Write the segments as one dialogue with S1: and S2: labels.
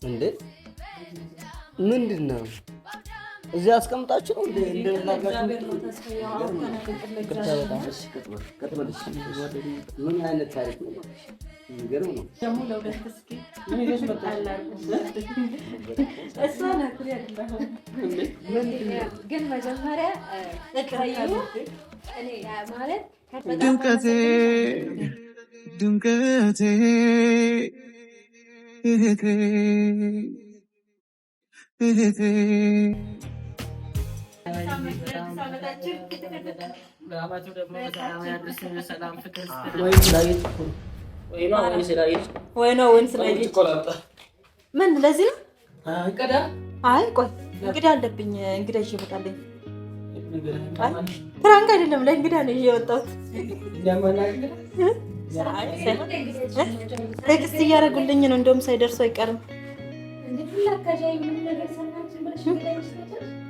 S1: እንዴ ምንድን ነው? እዚህ አስቀምጣችሁ ነው እንዴ? ምን አይነት ታሪክ ነው? የሚገርም ነው።
S2: ግን መጀመሪያ
S3: ድምቀቴ ድምቀቴ
S2: ምን ለዚህ ነው? አይ ቆይ እንግዲህ አለብኝ። እንግዲህ ይዤ እመጣለሁ። ፍራንክ አይደለም ለእንግዳ ነው ይዤ የወጣሁት። ቴክስት እያደረጉልኝ ነው። እንደውም ሳይደርሱ አይቀርም።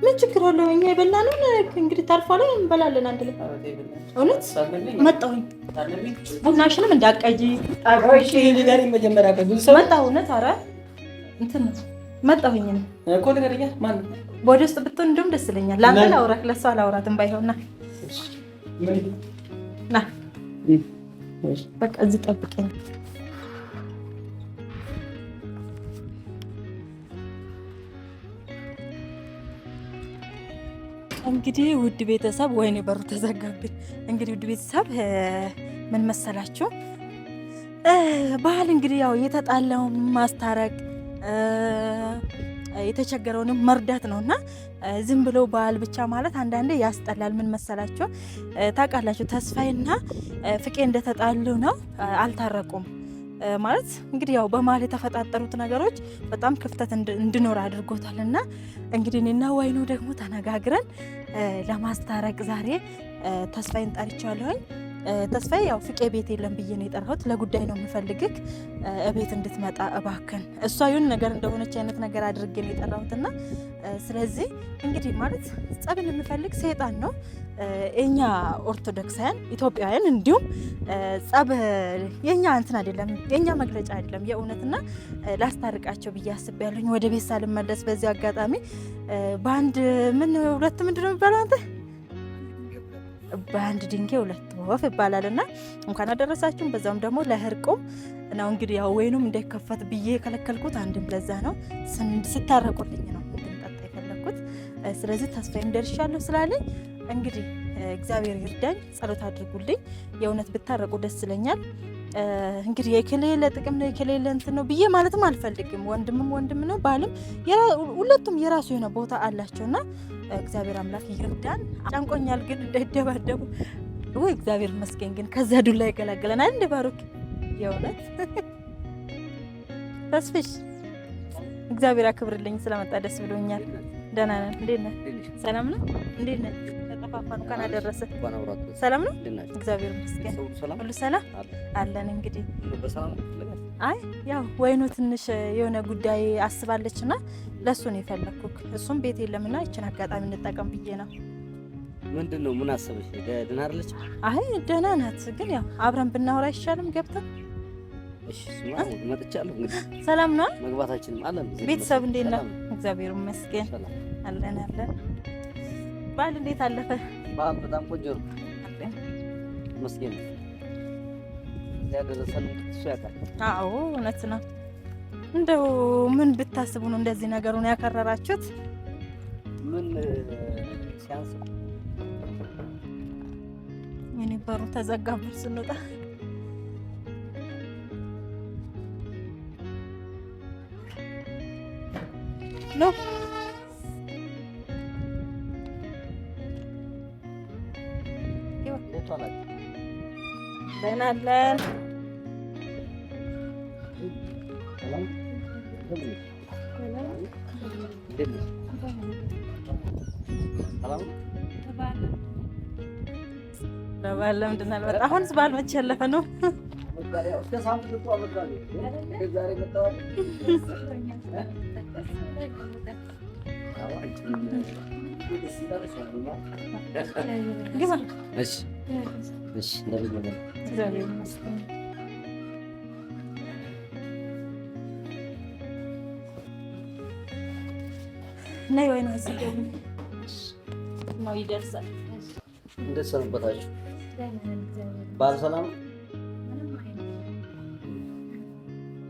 S2: ምን ችግር አለው? እኛ የበላነውን እንግዲህ ታርፏል፣ እንበላለን አንድ ላይ። እውነት መጣሁኝ። ቡናሽንም እንዳቀጂ መጣሁ። እውነት ኧረ እንትን መጣሁኝ እኮ ንገረኛ። ማን ወደ ውስጥ ብትሆን እንደውም ደስ ይለኛል። ለአንተ ላውራት፣ ለእሷ አላውራትም። ባይሆንና ና በቃ እዚህ ጠብቀኝ። እንግዲህ ውድ ቤተሰብ፣ ወይኔ በሩ ተዘጋብኝ። እንግዲህ ውድ ቤተሰብ ምን መሰላችሁ፣ ባህል እንግዲህ ያው የተጣላውን ማስታረቅ የተቸገረውንም መርዳት ነውና ዝም ብሎ ባህል ብቻ ማለት አንዳንዴ ያስጠላል። ምን መሰላችሁ ታውቃላችሁ፣ ተስፋዬና ፍቄ እንደተጣሉ ነው፣ አልታረቁም ማለት እንግዲህ ያው በመሀል የተፈጣጠሩት ነገሮች በጣም ክፍተት እንዲኖር አድርጎታልና እንግዲህ እኔና ወይኑ ደግሞ ተነጋግረን ለማስታረቅ ዛሬ ተስፋዬን ጠርቻለሁኝ። ተስፋዬ ያው ፍቄ ቤት የለም ብዬ ነው የጠራሁት። ለጉዳይ ነው የምፈልግህ እቤት እንድትመጣ እባክን። እሷ ይሁን ነገር እንደሆነች አይነት ነገር አድርጌ ነው የጠራሁትና ስለዚህ እንግዲህ ማለት ጸብን የምፈልግ ሰይጣን ነው። የኛ ኦርቶዶክሳውያን ኢትዮጵያውያን እንዲሁም ጸብ የኛ እንትን አይደለም፣ የኛ መግለጫ አይደለም የእውነትና ላስታርቃቸው ብዬ አስቤያለሁኝ። ወደ ቤት ሳልመለስ በዚህ አጋጣሚ በአንድ ሁለት ምንድን ነው የሚባለው አንተ በአንድ ድንጋይ ሁለት ወፍ ይባላልና እንኳን አደረሳችሁም። በዛውም ደግሞ ለህርቁም ነው እንግዲህ ያው ወይኑም እንዳይከፈት ብዬ የከለከልኩት አንድም ለዛ ነው፣ ስታረቁልኝ ነው እንድንጠጣ የፈለኩት። ስለዚህ ተስፋዬም ደርሻለሁ ስላለኝ እንግዲህ እግዚአብሔር ይርዳኝ፣ ጸሎት አድርጉልኝ። የእውነት ብታረቁ ደስ ይለኛል። እንግዲህ የከሌለ ጥቅም ነው የከሌለ እንትን ነው ብዬ ማለትም አልፈልግም። ወንድምም ወንድም ነው፣ ባልም ሁለቱም የራሱ የሆነ ቦታ አላቸውና እግዚአብሔር አምላክ ይርዳን። ጫንቆኛል ግን እንዳይደባደቡ ወይ እግዚአብሔር ይመስገን። ግን ከዛ ዱላ ይገላገለናል እንደ ባሩክ የእውነት ተስፍሽ እግዚአብሔር አክብርልኝ። ስለመጣ ደስ ብሎኛል። ደህና ነን። እንዴት ነህ? ሰላም ነው? እንዴት ነህ? ተጠፋፋን። እንኳን አደረሰ። ሰላም ነው? እግዚአብሔር ይመስገን። ሁሉ ሰላም አለን። እንግዲህ አይ ያው ወይኑ ትንሽ የሆነ ጉዳይ አስባለችና ለሱ ነው የፈለኩት። እሱም ቤት የለምና ይችን አጋጣሚ እንጠቀም ብዬ ነው።
S1: ምንድነው? ምን አሰበሽ? ደህና አይደለች?
S2: አይ ደህና ናት፣ ግን ያው አብረን ብናወራ አይሻልም? ገብተን
S1: እሺ። መጥቻለሁ። እንግዲህ
S2: ሰላም ነው?
S1: መግባታችን አለን።
S2: ቤተሰብ እንዴት ነው? እግዚአብሔር ይመስገን አለን አለን። በዓል እንዴት አለፈ?
S1: በዓል በጣም ቆንጆ ነው። መስገን ያደረሰን እሱ ያውቃል።
S2: አዎ እውነት ነው። እንደው ምን ብታስቡ ነው እንደዚህ ነገሩን ያከረራችሁት?
S1: ምን ሲያንስ
S2: ምን በሩ ተዘጋብን ስንወጣ ነው ደህና አለን። በዓል ለምንድን ነው አልመጣም? አሁንስ በዓል መቼ ያለፈ ነው? ነይ ወይ ነው እዚህ ነው ይደርሳል።
S1: እንዴት ሰነበታችሁ? በዓል ሰላም?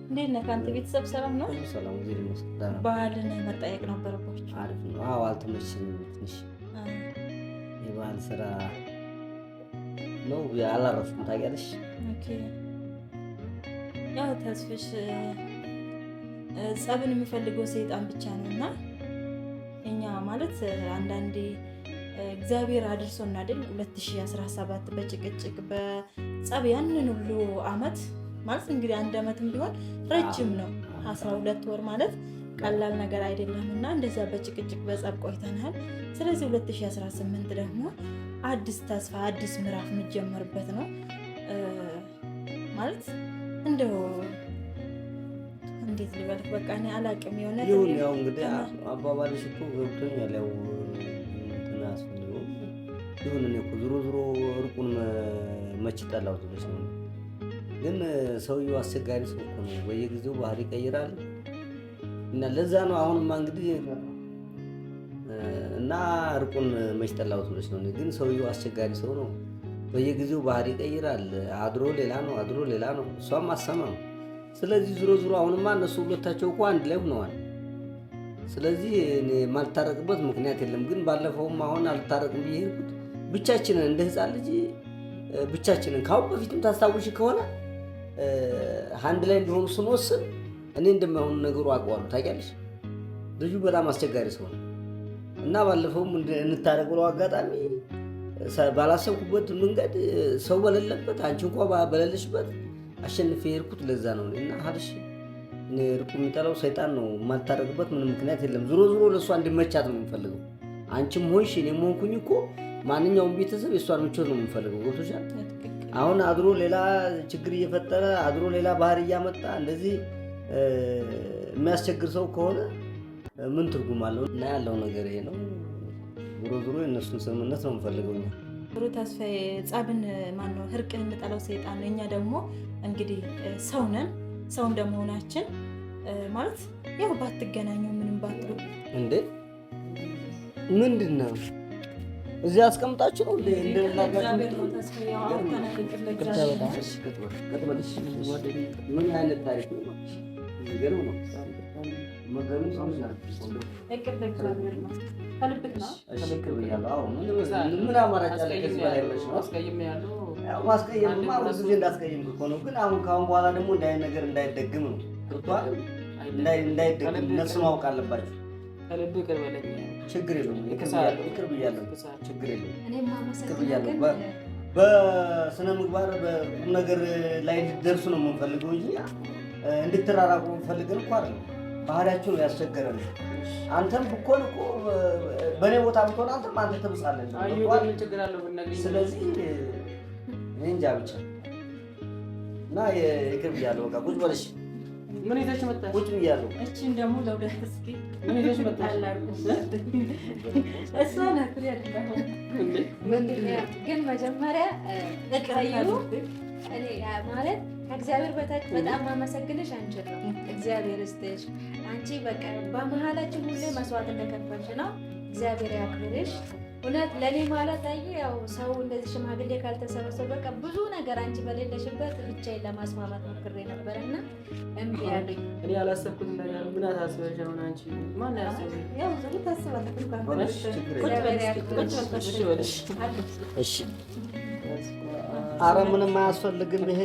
S2: እንዴት ነህ? ከአንተ ቤተሰብ ሰላም ነው?
S1: ሰላም ጊዜ ይመስላል።
S2: በዓልን መጠየቅ ነበረባችሁ።
S1: አሪፍ ነው። አዎ አልተመቸኝም። ትንሽ የበዓል ስራ ነው አላረፍኩም። ታውቂያለሽ?
S2: ኦኬ። ያው ተስፍሽ ጸብን የሚፈልገው ሰይጣን ብቻ ነው እና እኛ ማለት አንዳንዴ እግዚአብሔር አድርሶና አይደል 2017 በጭቅጭቅ በጸብ ያንን ሁሉ አመት ማለት እንግዲህ 1 አመትም ቢሆን ረጅም ነው። 12 ወር ማለት ቀላል ነገር አይደለም እና እንደዛ በጭቅጭቅ በጸብ ቆይተናል። ስለዚህ 2018 ደግሞ አዲስ ተስፋ አዲስ ምዕራፍ የሚጀመርበት ነው ማለት እንደው እንዴት ልበልክ በቃ እኔ አላቅም። የሆነ
S1: ያው እንግዲህ አባባልሽ እኮ ገብቶኛል። ያው እንትን አስፈልገው ይሁን እኔ እኮ ዞሮ እርቁን መች ጠላሁት ብለሽ ነው። ግን ሰውየው አስቸጋሪ ሰው እኮ ነው። በየጊዜው ባህሪ ይቀይራል እና ለዛ ነው አሁንማ እንግዲህ እና እርቁን መች ጠላሁት ብለሽ ነው። ግን ሰውየው አስቸጋሪ ሰው ነው። በየጊዜው ባህሪ ይቀይራል። አድሮ ሌላ ነው፣ አድሮ ሌላ ነው። እሷም አሰማም። ስለዚህ ዞሮ አሁንማ እነሱ ሁለታቸው እኮ አንድ ላይ ሆነዋል። ስለዚህ እኔ የማልታረቅበት ምክንያት የለም። ግን ባለፈውም አሁን አልታረቅም ብዬ ሄድኩት ብቻችንን እንደ ሕፃን ልጅ ብቻችንን። ካሁን በፊትም ታስታውሽ ከሆነ አንድ ላይ እንደሆኑ ስንወስን እኔ እንደማይሆኑ ነገሩ አውቀዋለሁ። ታውቂያለሽ? ልጁ በጣም አስቸጋሪ ሰው ነው እና ባለፈውም እንታረቅ ብለው አጋጣሚ ባላሰብኩበት መንገድ ሰው በሌለበት አንቺ እንኳ በሌለሽበት አሸንፌ የሄድኩት ለዛ ነው። እና ሀልሽ እኔ እርቁ የሚጠላው ሰይጣን ነው። የማልታረቅበት ምንም ምክንያት የለም። ዞሮ ለእሷ እንዲመቻት ነው የምንፈልገው። አንቺም ሆንሽ እኔም ሆንኩኝ እኮ ማንኛውም ቤተሰብ የእሷን ምቾት ነው የምንፈልገው። ገብቶሻል? አሁን አድሮ ሌላ ችግር እየፈጠረ አድሮ ሌላ ባህር እያመጣ እንደዚህ የሚያስቸግር ሰው ከሆነ ምን ትርጉም አለው? እና ያለው ነገር ይሄ ነው። ዞሮ የእነሱን ስምምነት ነው የምንፈልገው።
S2: ሩ ተስፋዬ ጸብን ማነው እርቅን የምጠላው ሰይጣን ነው። እኛ ደግሞ እንግዲህ ሰው ነን። ሰው እንደመሆናችን ማለት ያው ባትገናኙ ምንም ባትሉ
S1: እንዴ ምንድን ነው እዚህ አስቀምጣችሁ ነው ምን አይነት ታሪክ ነው? ምን አማራጭ አለ ከዚህ በላይ ብለሽ ነው? ማስቀየምማ ብዙ ጊዜ እንዳስቀየም እኮ ነው። ግን አሁን ከአሁን በኋላ ደግሞ እንዲህ አይነት ነገር እንዳይደግም ነው። እንዳይደግም እነሱ ማወቅ አለባቸው። ችግር የለውም። ይቅር ብያለሁ። ችግር የለውም። በስነ ምግባር በቁም ነገር ላይ እንዲደርሱ ነው የምንፈልገው እንጂ እንድትራራቁ ፈልገን እኮ አይደለም። ባህሪያቸው ነው ያስቸገረን። አንተም ብኮን እኮ በእኔ ቦታ ብትሆን አንተም አንተ ትብሳለህ። ስለዚህ እኔ እንጃ ብቻ እና ይቅር ብያለሁ። በቃ ቁጭ በልሽ።
S4: ምን ይዘሽ መጣሽ?
S1: ቁጭ ብያለሁ።
S2: እቺን ደግሞ ለሁለት እስኪ
S4: ምን ይዘሽ መጣሽ?
S2: እሷ ናት ያለው
S3: ግን መጀመሪያ ለቀዩ እኔ ማለት ከእግዚአብሔር በታች በጣም ማመሰግንሽ አንቺ ነው። እግዚአብሔር ይስጥሽ። አንቺ በቃ በመሀላችን ሁሌ መስዋዕት እንደከፈልሽ ነው። እግዚአብሔር ያክብርሽ። እውነት ለኔ ማለት አይ ያው ሰው እንደዚህ ሽማግሌ ካልተሰበሰበ በቃ ብዙ ነገር አንቺ በሌለሽበት ብቻዬን ለማስማማት ሞክሬ ነበርና እምቢ አለኝ።
S4: እኔ ያላሰብኩት ነገር ምን አታስበሽ ነው አንቺ ማን ያሰበሽ?
S2: ያው ዘው ታስባለህ እንኳን
S1: እሺ ኧረ ምንም አያስፈልግም። ይሄ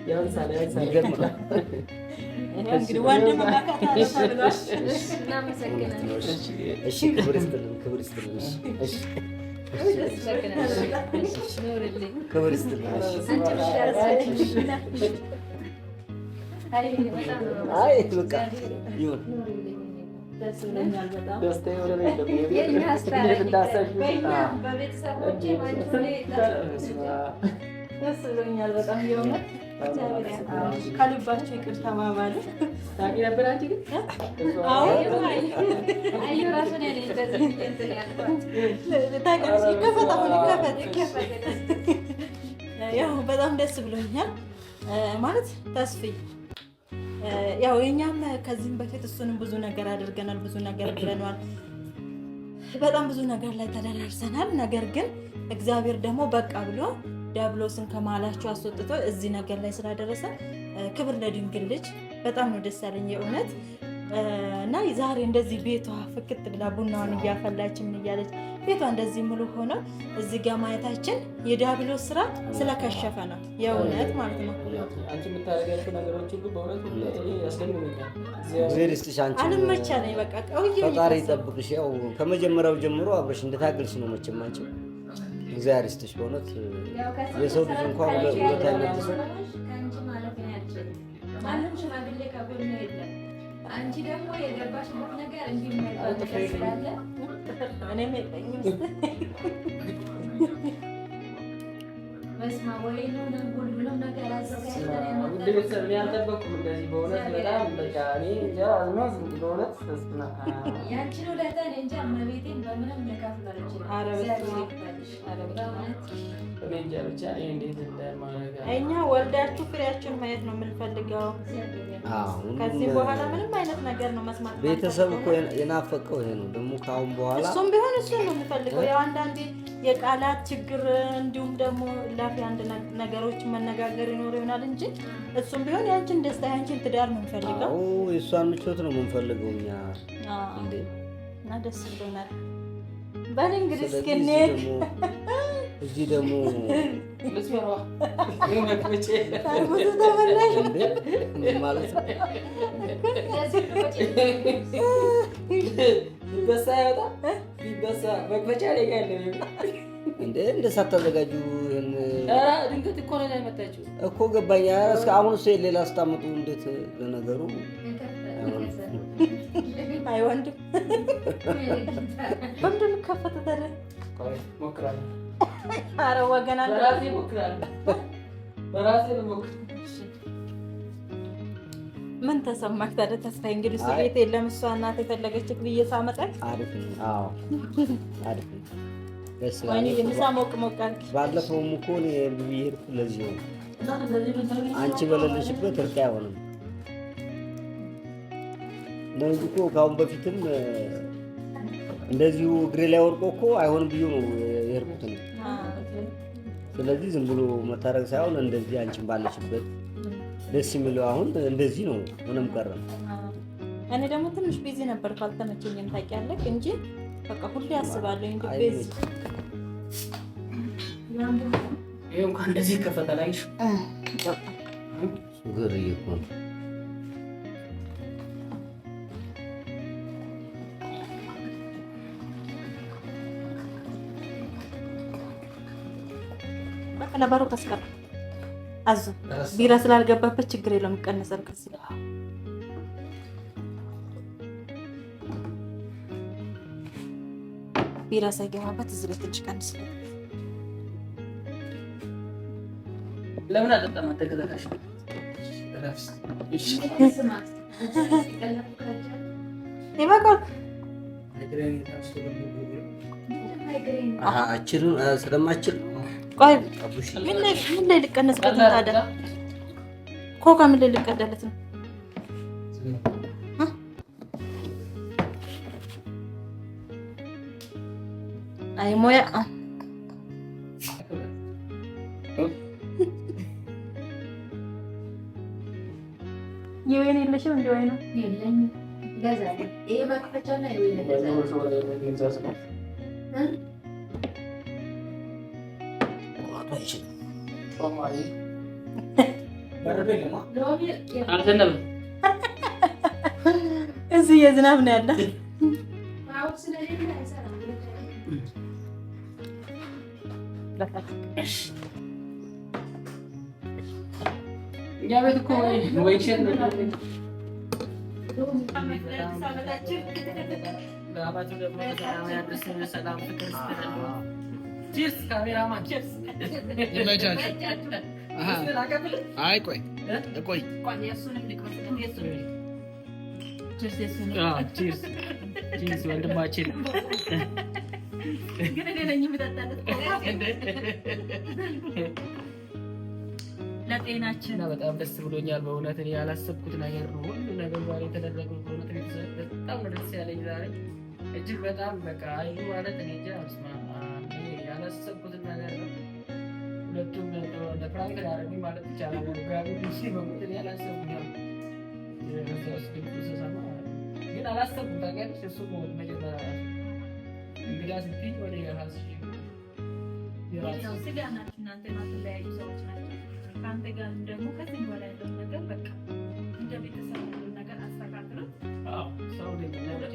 S4: ያንሳል
S2: እንግዲህ ወንድም ማካታ ተብሏል።
S3: እናመሰግናለን።
S1: እሺ ክብር ይስጥልን፣ ክብር ይስጥልን። እሺ ክብር ይስጥልን። አይ በቃ ይሁን።
S2: ደስ ብሎኛል በጣም
S4: ደስታ የሆነ ነው።
S3: የኛ አስተያየት
S2: ደስ ብሎኛል በጣም የሆነ ከልባቸው ይቅር ተባባሉ።
S4: ታውቂ ነበር አንቺ ግን?
S2: አዎ
S3: አዩ ራሱ ነው እንደዚህ እንትን ያልኳት
S2: ታውቂያለሽ። ይከፈት ያው በጣም ደስ ብሎኛል ማለት ተስፍዬ ያው የኛም ከዚህም በፊት እሱንም ብዙ ነገር አድርገናል፣ ብዙ ነገር ብለናል፣ በጣም ብዙ ነገር ላይ ተደራርሰናል። ነገር ግን እግዚአብሔር ደግሞ በቃ ብሎ ዲያብሎስን ከመሀላቸው አስወጥቶ እዚህ ነገር ላይ ስላደረሰ ክብር ለድንግል ልጅ። በጣም ነው ደስ ያለኝ የእውነት እና ዛሬ እንደዚህ ቤቷ ፍክት ብላ ቡናዋን እያፈላች ምን እያለች ቤቷ እንደዚህ ሙሉ ሆኖ እዚህ ጋር ማየታችን የዲያብሎስ ስራ ስለከሸፈ ነው የእውነት ማለት ነው።
S4: አንቺ የምታደርጋቸው ነገሮች ሁሉ በእውነት ያስደምሙኛል።
S2: አልመቻ ነኝ በቃ
S1: ፈጣሪ ይጠብቅሽ። ያው ከመጀመሪያው ጀምሮ አብረሽ እንደታገልሽ ነው መቼም አንቺ እግዚአብሔር ይስጥሽ በእውነት የሰው ልጅ እንኳን ሁለት አይነት ሰው
S3: ማንም ሽማግሌ ከጎን የለም። አንቺ ደግሞ የገባሽበት ነገር እንዲህ ስላለ
S2: እኔም የለኝም
S3: በስማ ወይ ነው ሁሉ ነገር አዘጋጅተን
S4: ያልጠበኩም እንደዚህ በእውነት በጣም በቃ እኔ እንጃ አዝማዝ በእውነት ተስና
S3: ያንቺን ውለታ እኔ እንጃ እመቤቴን በምንም ልከፍል አልችልም።
S4: እኔ እንጃ ብቻ እኔ እንዴት እንደማደርግ
S2: እኛ ወልዳችሁ ፍሬያችሁን ማየት ነው የምንፈልገው። ከዚህ በኋላ ምንም አይነት ነገር ነው መስማት
S1: ቤተሰብ እኮ የናፈቀው ይሄ ነው። ደግሞ ከአሁን በኋላ
S2: እሱም ቢሆን እሱ ነው የምፈልገው። ያው አንዳንዴ የቃላት ችግር እንዲሁም ደግሞ ላፊ አንድ ነገሮች መነጋገር ይኖር ይሆናል እንጂ እሱም ቢሆን ያንቺን ደስታ ያንቺን ትዳር ነው የምፈልገው።
S1: አዎ የእሷን ምቾት ነው የምንፈልገው እኛ እንዴ
S2: እና ደስ ብሎናል። በል እንግዲህ እስኪ እንሂድ።
S1: እዚህ ደግሞ
S4: ልስመራ ይመክብቼ
S2: ብዙ ተመላሽ
S1: ማለት ነው
S4: ቢበሳ ያወጣ ቢበሳ መክፈቻ ላይ ጋር
S1: እንደ ሳታዘጋጁ ይሄን
S4: ድንገት እኮ ነው የመጣችው
S1: እኮ ገባኝ። እስከ አሁን እሱ ሌላ ስታመጡ እንዴት ለነገሩ
S2: አይ ወንድም ወንድም ከፈተ ታዲያ
S4: ሞክራለሁ።
S2: ኧረ ወገን አለ
S4: በራሴ ሞክራለሁ። በራሴ ሞክር።
S2: ምን ተሰማክ ታዲያ ተስፋዬ? እንግዲህ እሱ ቤት የለም እሷ እናት የፈለገችክ ብዬ ሳመጣክ
S1: አሪፍ ነው። አዎ አሪፍ ነው። ደስ ይላል።
S2: ወይኔ የምሳ ሞቅ ሞቅ አልክ።
S1: ባለፈውም እኮ እኔ ብሄድኩ ለዚህ ነው። አንቺ በሌለሽበት እርቅ አይሆንም ነው እንጂ እኮ ከአሁን በፊትም እንደዚሁ እግሬ ላይ ወርቆ እኮ አይሆንም ብዬ ነው የሄድኩት ነው። ስለዚህ ዝም ብሎ መታረቅ ሳይሆን እንደዚህ አንቺን ባለሽበት ደስ የሚለው አሁን እንደዚህ ነው። ምንም ቀረም።
S2: እኔ ደግሞ ትንሽ ቢዚ ነበርኩ አልተመቸኝም ታውቂያለሽ እንጂ በቃ ሁሌ አስባለሁ እንዴ ቢዚ
S4: ይሄ እንኳን እንደዚህ ከፈተላይሽ
S1: ሱገር ይቆም
S2: ለባሮ ተስከረ አዙ ቢራ ስላልገባበት ችግር የለውም ቀነሰር ከዚህ ቢራ ሳይገባበት እዚህ ላይ ትንሽ ቀንስ።
S4: ለምን አጠጣማ ተከታታሽ ራስ እሺ
S2: ይበቃል።
S1: አችሉን ስለማችል
S2: ቆይ ምን ላይ ልቀነስበት ታዲያ? ኮካ ምን ላይ ልቀዳለት ነው? አይ ሞያ የወይኔ የለሽም እንደ ወይ ነው
S3: የለኝም። ገዛለሁ። ይሄ መክፈቻና የወይኔ ገዛለሁ።
S2: እዚህ የዝናብ ነው ያለ።
S4: እኛ ቤት እኮ ወይ ሸት ነው
S5: አይ ቆይ
S4: ቺርስ ወንድማችን
S2: ለጤናችን
S4: እና በጣም ደስ ብሎኛል በእውነት እኔ ያላሰብኩት ነገር ነው ሁሉ ነገር ዛሬ የተደረገው በእውነት በጣም ነው ደስ ያለኝ ዛሬ እጅግ በጣም በቃ አዩ ማለት እኔ እንጃ ያላሰብኩትን ነገር ነው ሁለቱም ለፕራንክ ያደረጉኝ ማለት ይቻላል ጋር በሙት ያላሰብኩት ግን አላሰብኩም ታውቂያለሽ እሱ መጀመሪያ እንግዳ ስትይ ወደ የራስሽ
S2: ያው ስጋ ናችሁ እናንተ ማትለያዩ ሰዎች ናቸው። ከአንተ ጋር ደግሞ ከዚህ በኋላ ያለውን ነገር በቃ እንደ ቤተሰብ ያለውን ነገር አስተካክለው።
S4: ሰው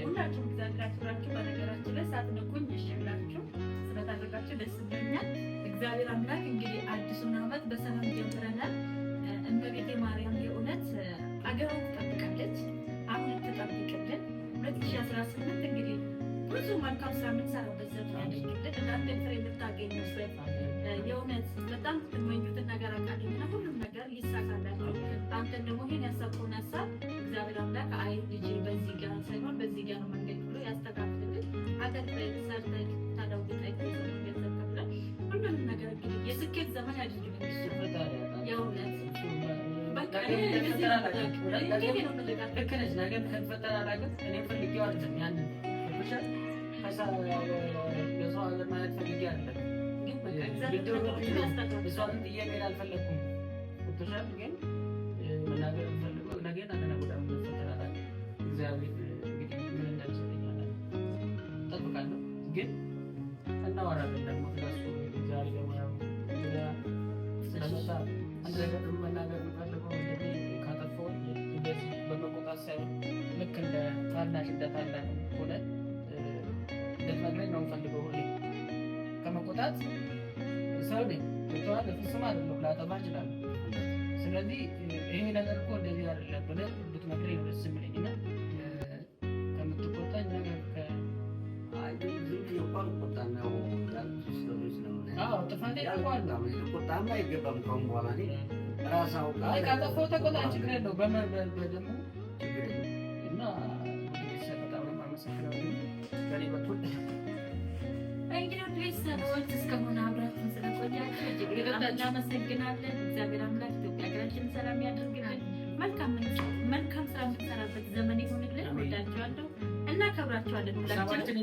S2: ሁላችሁም እግዚአብሔር ያክብራችሁ። በነገራችን ላይ ሳትንቁኝ እሺ ብላችሁ ስለታደረጋችሁ ደስ ብሎኛል። እግዚአብሔር አምላክ እንግዲህ አዲሱን ዓመት በሰላም ጀምረናል። እመቤቴ ማርያም የእውነት አገሯን ትጠብቃለች፣ አሁን ትጠብቅልን። 2018 እንግዲህ ብዙ መልካም ስራ የምንሰራበት ዘመን ያድርግልን። እናንተ ፍሬ የምታገኙበት የእውነት በጣም ትመኙትን ነገር አቃድና ሁሉም ነገር ይሳካላችሁ። አንተን ደግሞ ይህን ያሰብከውን ሀሳብ እግዚአብሔር አምላክ አይ ልጅ በዚህ ጋር ሳይሆን በዚህ ጋር ነው መንገድ ብሎ ያስተካክልልን። ሀገር ላይ ሰርተህ ታዳውጣይ ገንዘብ ከፍለን ሁሉንም ነገር እንግዲህ የስኬት ዘመን ያድርግልን። የእውነት በቃ ነገር ከተፈጠረ አላውቅም እኔ ፈልጌው አይደለም ያንን የሰው ሀገር ማለት ፈልጌ አይደለም እሷን ጥያቄ አልፈለግኩም። ግን መናገር የምፈልገው ነገና ተነገ ወዲያ እግዚአብሔር እንግዲህ ምን እንደሚሰጠኝ እጠብቃለሁ። ግን እናወራለን ደግሞ ስለሱ ዛሬ ደግሞ ስለመጣ አንድ ነገር መናገር የምፈልገው ካጠፋሁ እንደዚህ በመቆጣት ሳይሆን ልክ እንደ ታናሽ ሆነ ልትነግረኝ ነው የምፈልገው። ሁሌ ከመቆጣት ሰው ነኝ ተዋል ፍጹም አይደለም ላጠፋ እችላለሁ። ስለዚህ ይሄ ነገር እኮ እንደዚህ አይደለም ብለህ ብትነግረኝ ነው ደስ የሚለኝ እና ከምትቆጣኝ ነገር ጥፋቴ
S1: ቁጣማ አይገባም። ከአሁን በኋላ ራስ አውቃ
S4: ካጠፋሁ ተቆጣ ችግር የለው በደግሞ ችግር የለው እና በጣም ነው የማመሰግነው። በእኔ በኩል
S2: እንግዲህ ቤተሰቦች እስከሆነ አብራችሁን ስለቆያችሁ እጅግ በጣም እናመሰግናለን። እግዚአብሔር አምላክ ኢትዮጵያ ሀገራችንን ሰላም ያድርግልን። መልካም ስራ የምንሰራበት ዘመን ይሁንልን። ወዳችኋለሁ እና ከብራችኋለን። ሁላችን